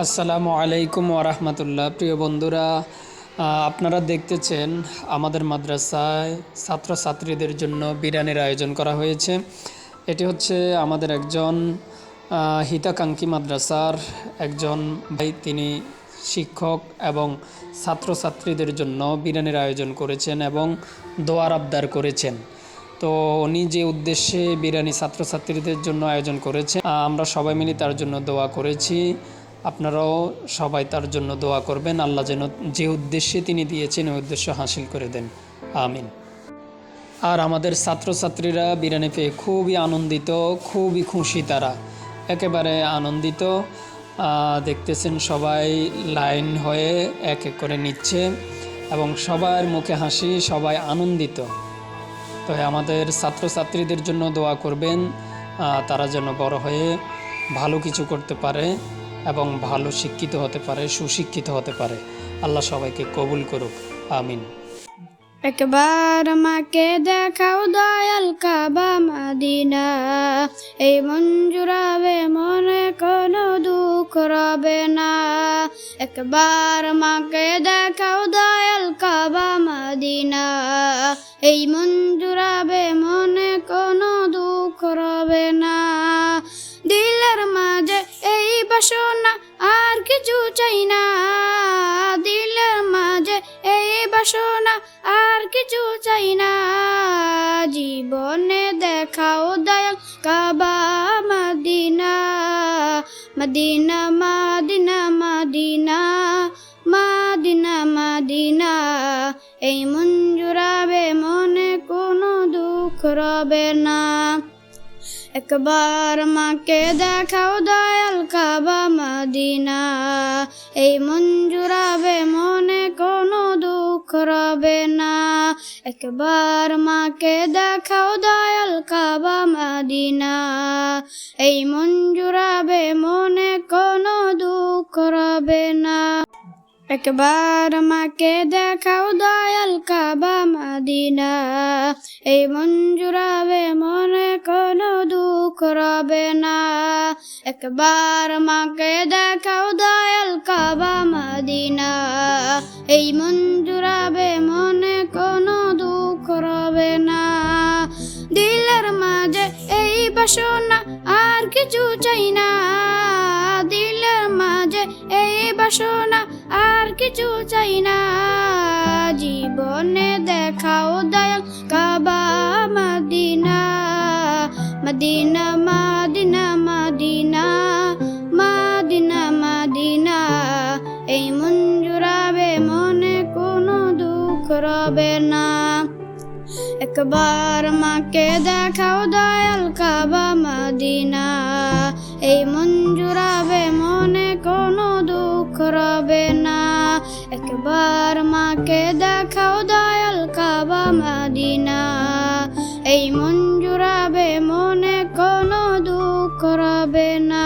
আসসালামু আলাইকুম ওরহমতুল্লাহ। প্রিয় বন্ধুরা, আপনারা দেখতেছেন আমাদের মাদ্রাসায় ছাত্রছাত্রীদের জন্য বিরিয়ানির আয়োজন করা হয়েছে। এটি হচ্ছে আমাদের একজন হিতাকাঙ্ক্ষী মাদ্রাসার একজন ভাই, তিনি শিক্ষক এবং ছাত্রছাত্রীদের জন্য বিরিয়ানির আয়োজন করেছেন এবং দোয়ার আবদার করেছেন। তো উনি যে উদ্দেশ্যে বিরিয়ানি ছাত্রছাত্রীদের জন্য আয়োজন করেছেন, আমরা সবাই মিলে তার জন্য দোয়া করেছি। আপনারাও সবাই তার জন্য দোয়া করবেন, আল্লাহ যেন যে উদ্দেশ্যে তিনি দিয়েছেন ওই উদ্দেশ্য হাসিল করে দেন, আমিন। আর আমাদের ছাত্রছাত্রীরা বিরিয়ানি পেয়ে খুবই আনন্দিত, খুবই খুশি, তারা একেবারে আনন্দিত। দেখতেছেন সবাই লাইন হয়ে এক এক করে নিচ্ছে এবং সবার মুখে হাসি, সবাই আনন্দিত। তো আমাদের ছাত্রছাত্রীদের জন্য দোয়া করবেন, তারা যেন বড় হয়ে ভালো কিছু করতে পারে এবং ভালো শিক্ষিত হতে পারে, সুশিক্ষিত হতে পারে। আল্লাহ সবাইকে কবুল করুক, আমিন। একবার আমাকে দেখাও দয়াল কাবা মদিনা, এই মন জুড়াবে মনে কোনো দুঃখ রবে না। একবার আমাকে দেখাও দয়াল কাবা মদিনা, এই মন জুড়াবে মনে কোনো দুঃখ রবে না। দিলের মাঝে এই বাসনা আর কিছু চাই না, দিলের মাঝে এই বাসনা আর কিছু চাই না। জীবনে দেখাও দয়াল Kaaba Medina, Medina Medina Medina Medina Medina, এই মন জুড়াবে মনে কোনো দুঃখ রবে না। একবার মাকে দেখাও দয়াল কাবা মদিনা, এই মন জুড়াবে মনে কোনো দুঃখ রবে না। একবার মাকে দেখাও দয়াল কাবা মদিনা, এই মন জুড়াবে মনে কোনো দুঃখ রবে না। একবার আমাকে দেখাও দয়াল কাবা মদিনা, এই মন জুড়াবে মনে কোনো দুঃখ রবে না। একবার আমাকে দেখাও দয়াল কাবা মদিনা, এই মন জুড়াবে মনে কোনো দুঃখ রবে না। দিলের মাঝে এই বাসনা আর কিছু চাই না, দিলের মাঝে এই বাসনা আর কিছু চাই না। জীবনে দেখাও দয়াল Kaaba Medina, Medina Medina Medina Medina Medina, এই মন জুড়াবে মনে কোনো দুঃখ রবে না। একবার মাকে দেখাও দয়াল কাবা মদিনা, এই মন জুড়াবে মনে কোনো দুঃখ রবে না। একবার মাকে দেখাও দয়াল কাবা মদিনা, এই মন জুড়াবে মনে কোনো দুঃখ রবে না।